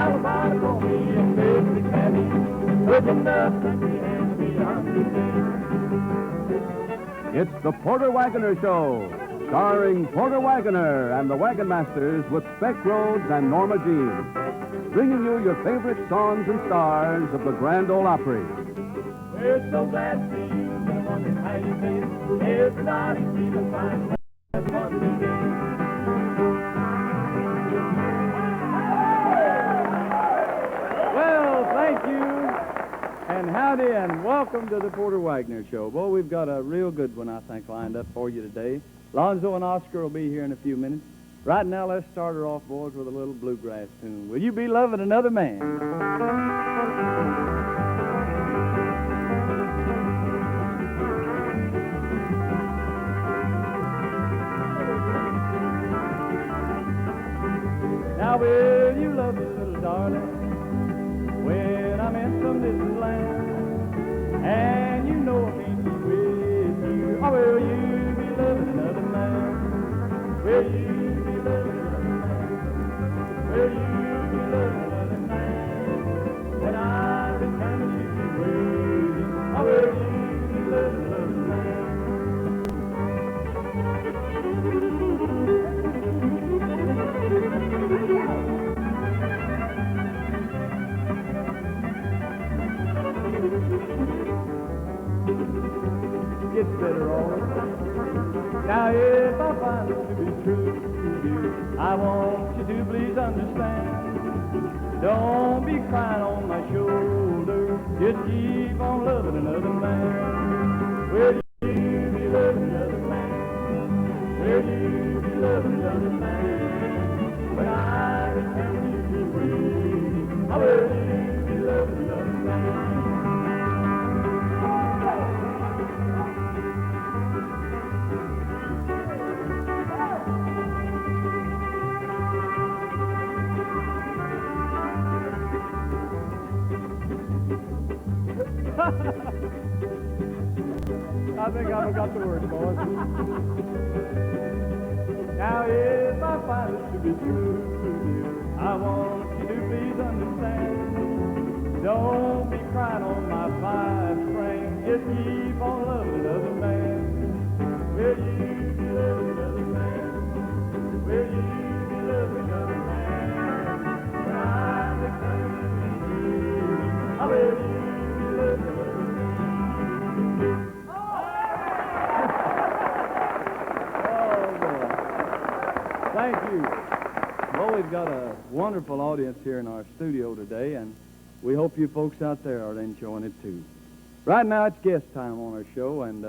I was out on me and baby candy, looking up and me and me underneath. It's the Porter Wagoner Show, starring Porter Wagoner and the Wagonmasters with Speck, Rhodes, and Norma Jean, bringing you your favorite songs and stars of the Grand Ole Opry. We're so glad to see you, and wondering how you feel. Everybody see the fine that's one to be. Well, thank you, and howdy, and welcome to the Porter Wagoner Show. Boy, we've got a real good one, I think, lined up for you today. Lonzo and Oscar will be here in a few minutes. Right now, let's start her off, boys, with a little bluegrass tune. Will you be loving another man? Now will you love me, little darling, when I'm in some distant land, and you know I can't be with you, or will you be loving another man? Will you be loving another man? Will you be loving another man? When I return to you waiting, or will you be loving another man? Gets better all the time. Now if I find it to be true, dear, I want you to please understand. Don't be crying on my shoulder, just keep on loving another man. Will you be loving another man? Will you be loving another man? When I return to you waiting, I will you be loving another man? I think I forgot the words, boys. Now, if I find it to be true, dear, I want you to please understand. Don't be crying on my five string. Just keep on loving another man. Will you be loving another man? Will you be loving another man? When I return to you, I will you be loving another man. Thank you. Well, we've got a wonderful audience here in our studio today, and we hope you folks out there are enjoying it too. Right now, it's guest time on our show, and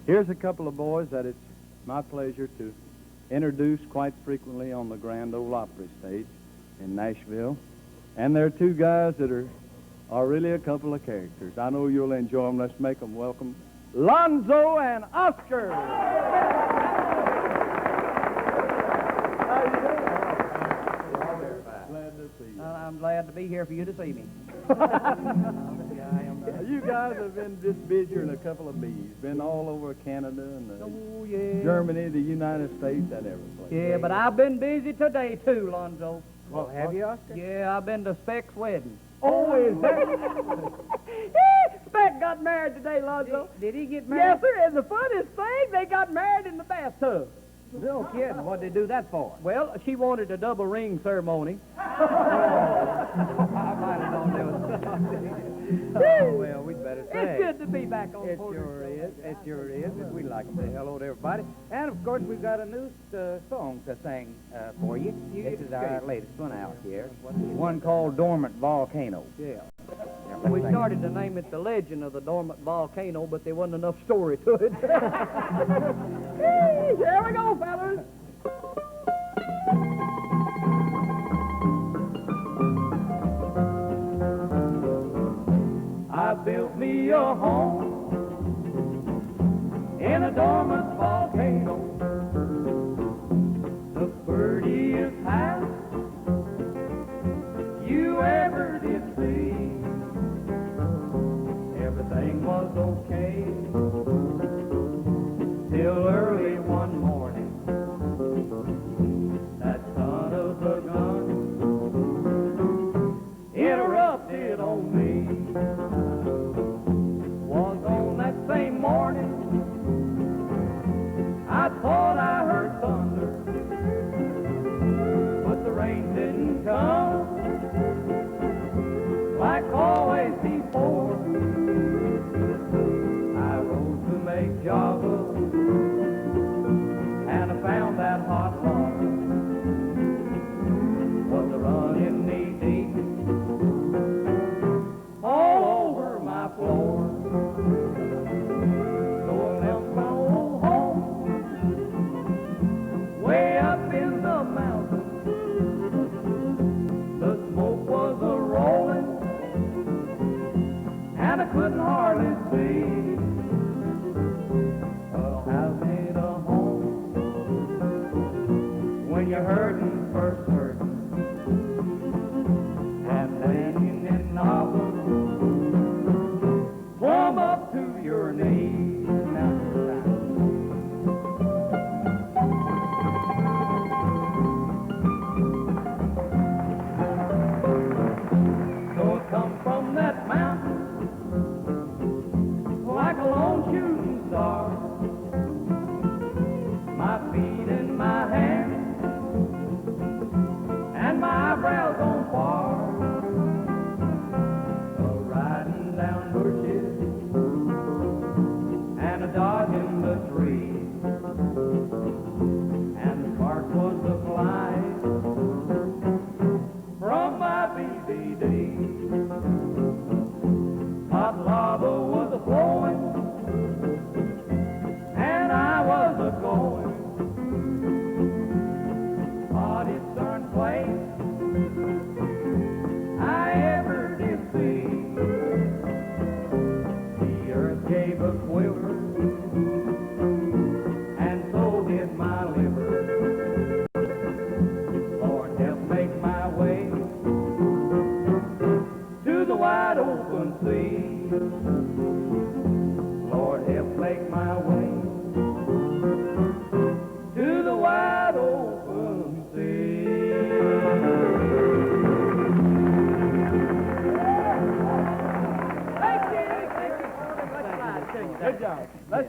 here's a couple of boys that it's my pleasure to introduce quite frequently on the Grand Ole Opry stage in Nashville. And they're two guys that are really a couple of characters. I know you'll enjoy them. Let's make them welcome Lonzo and Oscar. I'm glad to be here for you to see me. You guys have been just busier than a couple of bees. Been all over Canada and Germany, the United States, and everything. Yeah, but I've been busy today, too, Lonzo. Well, have you, Oscar? Yeah, I've been to Speck's wedding. Oh, is that? Speck got married today, Lonzo. Did he get married? Yes, sir. And the funniest thing, they got married in the bathtub. No kidding. What'd they do that for? Well, she wanted a double ring ceremony. I might have known there was Oh, well, we'd better say. It's good to be back on It Porter sure Show. is. It sure is. We'd like to say hello to everybody. And, of course, we've got a new song to sing for you. This is our latest one out here. One called Dormant Volcano. Yeah. We started to name it The Legend of the Dormant Volcano, but there wasn't enough story to it. Here we go, fellas. I built me a home in a dormant volcano, the prettiest house you ever did see. Everything was okay till early one morning. That son of a gun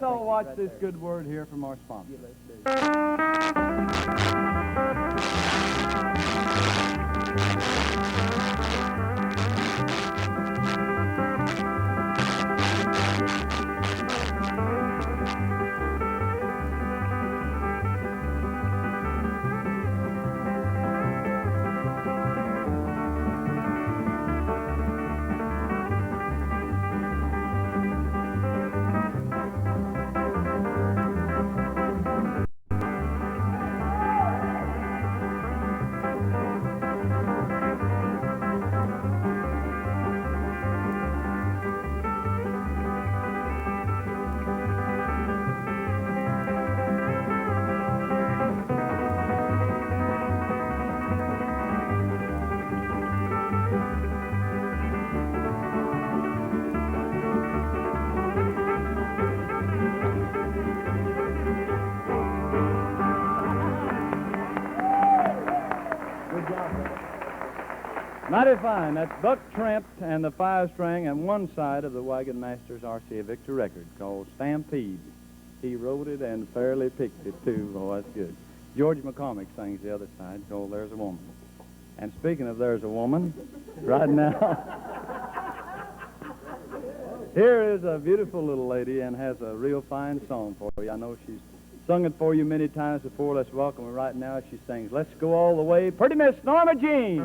let's all watch this good word here from our sponsor. Mighty fine. That's Buck Trent and the 5-string and one side of the Wagonmasters RCA Victor record called Stampede. He wrote it and fairly picked it, too. Oh, that's good. George McCormick sings the other side called There's a Woman. And speaking of There's a Woman, right now, here is a beautiful little lady and has a real fine song for you. I know she's sung it for you many times before. Let's welcome her right now. She sings Let's Go All the Way, Pretty Miss Norma Jean.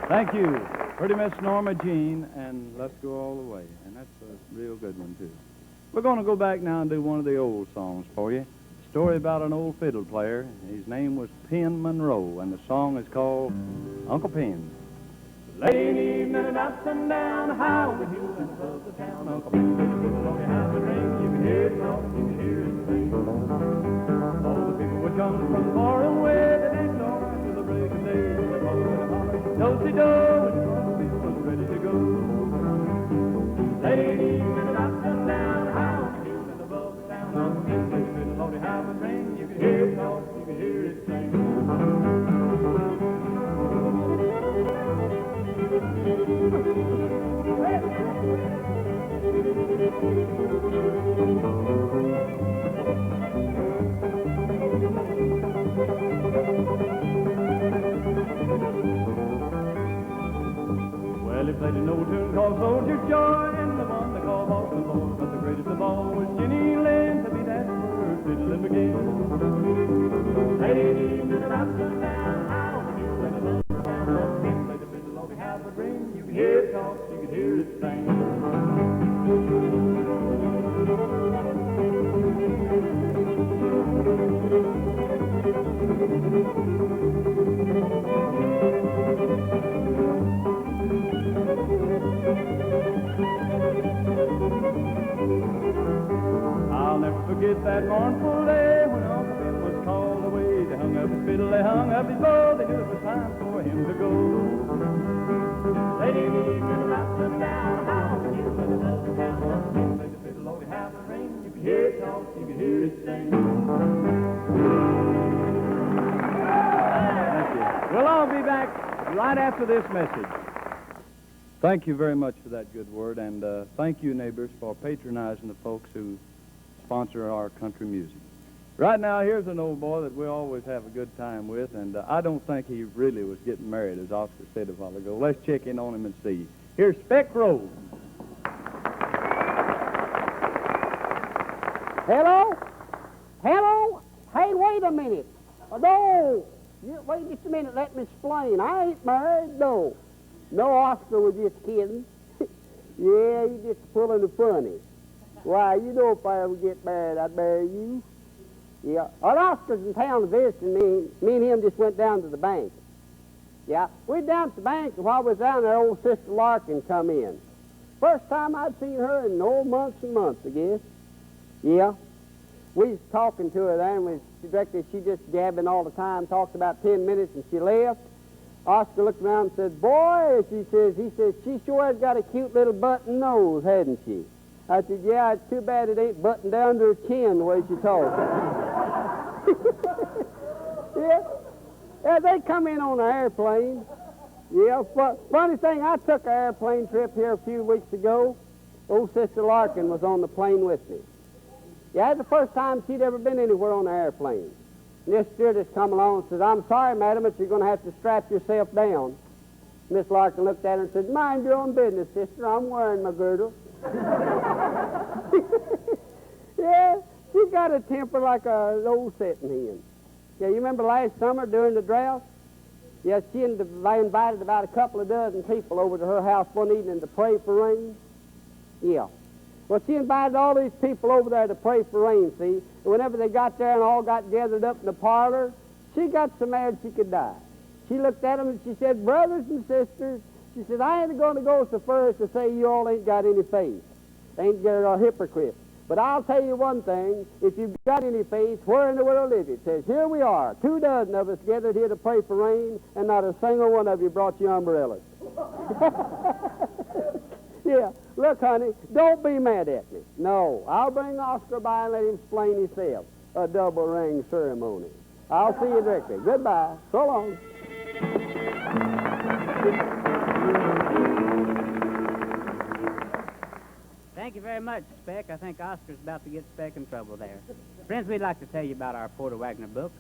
Thank you. Pretty Miss Norma Jean and Let's Go All the Way. And that's a real good one, too. We're going to go back now and do one of the old songs for you. A story about an old fiddle player. His name was Penn Monroe, and the song is called Uncle Penn. Late evening and up and down, how the hills and above the town. Uncle Penn took a fiddle on the house and ring. You can hear it talk, you can hear it sing. All the people would come from far away. They didn't know after the break of day. They rolled with a holly, do-si-do, and the fiddle was ready to go. Late evening and up and down, how the hills and above the town. Uncle Penn took a fiddle on the house and ring. You can hear it talk, you can hear it sing. Thank you. played an old tune called Soldier's Joy, and the one they call Boston Boy. But the greatest of all was Jenny Lind, to be that word, fiddling again. Late evening about sundown, how you and the love down, play the fiddle on behalf of ring. You can hear it talk, you can hear it sing. I'll never forget that mournful day when Uncle Ben was called away. They hung up his fiddle, they hung up his bow, they knew it was time for him to go. Late evening about sundown, how you and the love town, play the fiddle on behalf of ring. You can hear it talk, you can hear it sing. Thank you. Well, I'll be back right after this message. Thank you very much for that good word, and thank you, neighbors, for patronizing the folks who sponsor our country music. Right now, here's an old boy that we always have a good time with, and I don't think he really was getting married, as Oscar said a while ago. Let's check in on him and see. Here's Speck Rhodes. Hello? Hello? Hey, wait a minute. No. Wait just a minute. Let me explain. I ain't married. No. No, Oscar was just kidding. Yeah, you just pulling the funny. Why, you know if I ever get married, I'd marry you. Yeah. Our Oscar's in town visiting me. Me and him just went down to the bank. Yeah. We down at the bank, and while we was down there, old Sister Larkin come in. First time I'd seen her in months and months, I guess. Yeah. We was talking to her there, and she just gabbing all the time, talked about 10 minutes, and she left. Oscar looked around and said, boy, he says, she sure has got a cute little button nose, hadn't she? I said, yeah, it's too bad it ain't buttoned down to her chin the way she talks. Yeah, they come in on an airplane. Yeah, funny thing, I took an airplane trip here a few weeks ago. Old Sister Larkin was on the plane with me. Yeah, that's the first time she'd ever been anywhere on an airplane. And this stewardess come along and says, I'm sorry, madam, but you're going to have to strap yourself down. Miss Larkin looked at her and said, mind your own business, sister. I'm wearing my girdle. Yeah, she got a temper like an old setting hen. Yeah, you remember last summer during the drought? Yeah, she invited about a couple of dozen people over to her house one evening to pray for rain. Yeah. Well, she invited all these people over there to pray for rain, see? And whenever they got there and all got gathered up in the parlor, she got so mad she could die. She looked at them and she said, brothers and sisters, she said, I ain't going to go so far as to say you all ain't got any faith. Ain't you're a hypocrite. But I'll tell you one thing, if you've got any faith, where in the world is it? It says, here we are, 2 dozen of us gathered here to pray for rain, and not a single one of you brought your umbrellas. Yeah, look, honey, don't be mad at me. No, I'll bring Oscar by and let him explain himself. A double ring ceremony. I'll see you directly. Goodbye. So long. Thank you very much, Speck. I think Oscar's about to get Speck in trouble there. Friends, we'd like to tell you about our Porter Wagoner book,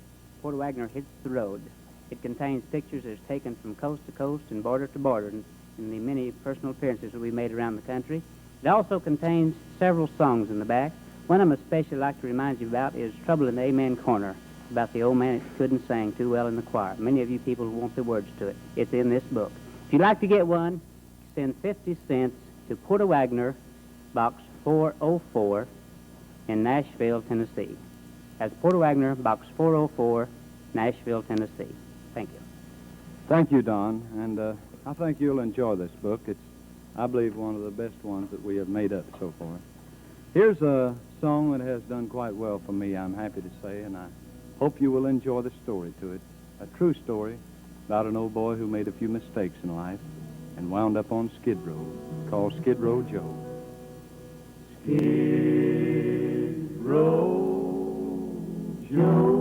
Porter Wagoner Hits the Road. It contains pictures that's taken from coast to coast and border to border in the many personal appearances that we made around the country. It also contains several songs in the back. One of them especially I'd like to remind you about is Trouble in the Amen Corner, about the old man that couldn't sing too well in the choir. Many of you people want the words to it. It's in this book. If you'd like to get one, send 50 cents to Porter Wagoner, Box 404 in Nashville, Tennessee. That's Porter Wagoner, Box 404, Nashville, Tennessee. Thank you. Thank you, Don, and I think you'll enjoy this book. It's, I believe, one of the best ones that we have made up so far. Here's a song that has done quite well for me, I'm happy to say, and I hope you will enjoy the story to it. A true story about an old boy who made a few mistakes in life and wound up on Skid Row, called Skid Row Joe. Skid Row Joe.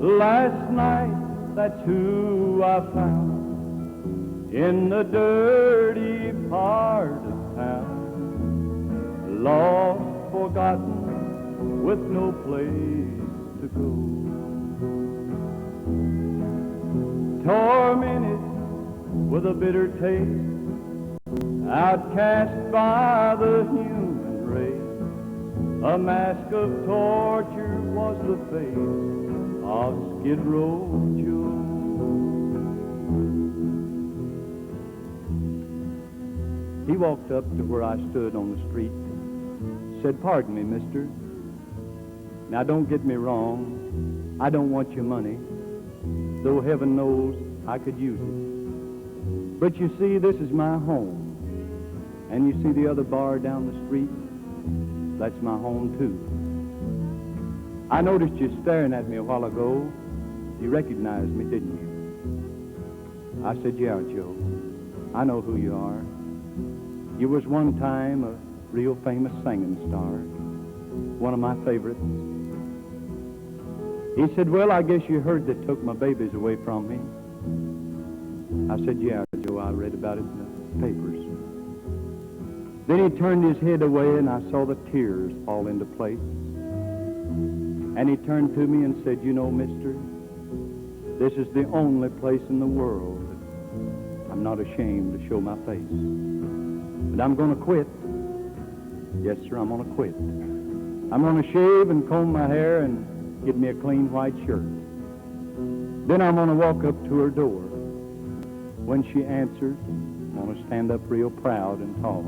Last night, that's who I found in the dirty part of town, lost, forgotten, with no place to go, tormented with a bitter taste, outcast by the human race. A mask of torture was the face of Skid Row Joe. He walked up to where I stood on the street, said, "Pardon me, mister. Now, don't get me wrong. I don't want your money, though heaven knows I could use it. But you see, this is my home. And you see the other bar down the street? That's my home, too. I noticed you staring at me a while ago. You recognized me, didn't you?" I said, "Yeah, Joe. I know who you are. You was one time a real famous singing star, one of my favorites." He said, "Well, I guess you heard they took my babies away from me." I said, "Yeah, Joe, I read about it in the papers." Then he turned his head away, and I saw the tears fall into place. And he turned to me and said, "You know, mister, this is the only place in the world that I'm not ashamed to show my face. But I'm going to quit. Yes, sir, I'm going to quit. I'm going to shave and comb my hair and get me a clean white shirt. Then I'm going to walk up to her door. When she answers, I'm going to stand up real proud and tall.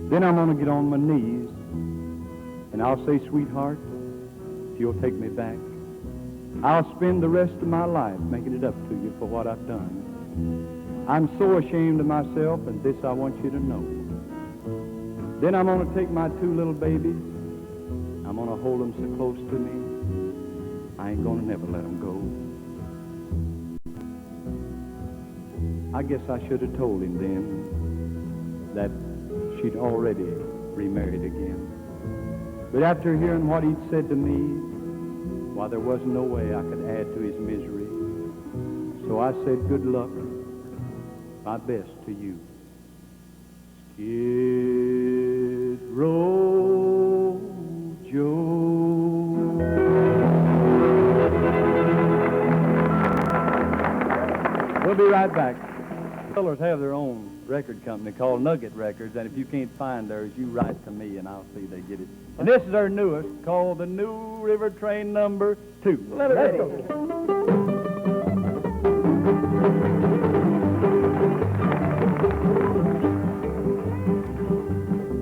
Then I'm going to get on my knees, and I'll say, 'Sweetheart, if you'll take me back, I'll spend the rest of my life making it up to you for what I've done. I'm so ashamed of myself, and this I want you to know.' Then I'm going to take my 2 little babies. I'm going to hold them so close to me, I ain't going to never let them go." I guess I should have told him then that she'd already remarried again. But after hearing what he'd said to me, why, there wasn't no way I could add to his misery. So I said, "Good luck, my best to you." Skid Row Joe. We'll be right back. Fellers have their own record company called Nugget Records, and if you can't find theirs, you write to me and I'll see they get it. And this is our newest, called the New River Train number 2. Let it go.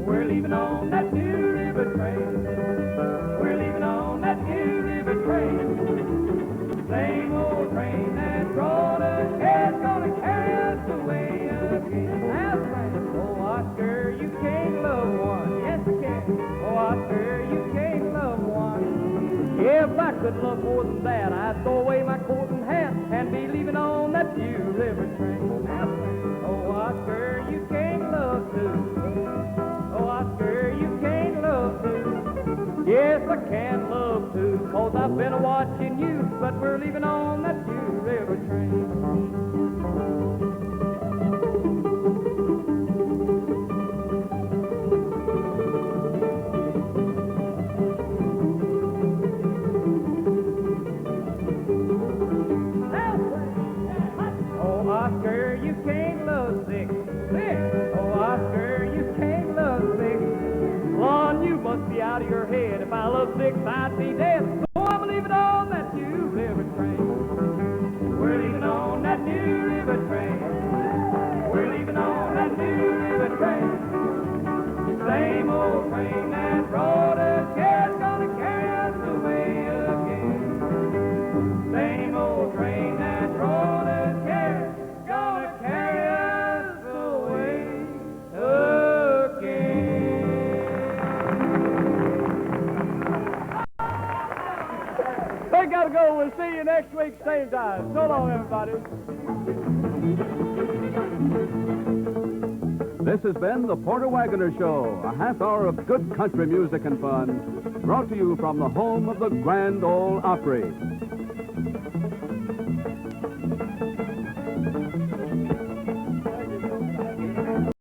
We're leaving on that New River train. We're leaving on that New River train. Same old train that brought us here is gonna carry us away again. Now, oh, Oscar, you can't love one. Yes, you can. Oh, Oscar, you can't love one. Yeah, if I could love more than that, I'd throw away my coat and hat and be leaving on that New River train. Now, oh, Oscar, you can't love two. Oh, Oscar, you can't love two. Yes, I can love two, 'cause I've been a-watching you, but we're leaving on that New River train. Oh, Oscar, you can't love six. Oh, Oscar, you can't love six. Lon, you must be out of your head. If I love six, I'd be dead. So I'm leaving on that New River train. We're leaving on that New River train. We're leaving on that New River train. Same old train that brought us here is gonna carry us away again. Same old train that brought us here is gonna carry us away again. They gotta go. We'll see you next week, same time. So long, everybody. This has been the Porter Wagoner Show, a half hour of good country music and fun, brought to you from the home of the Grand Ole Opry.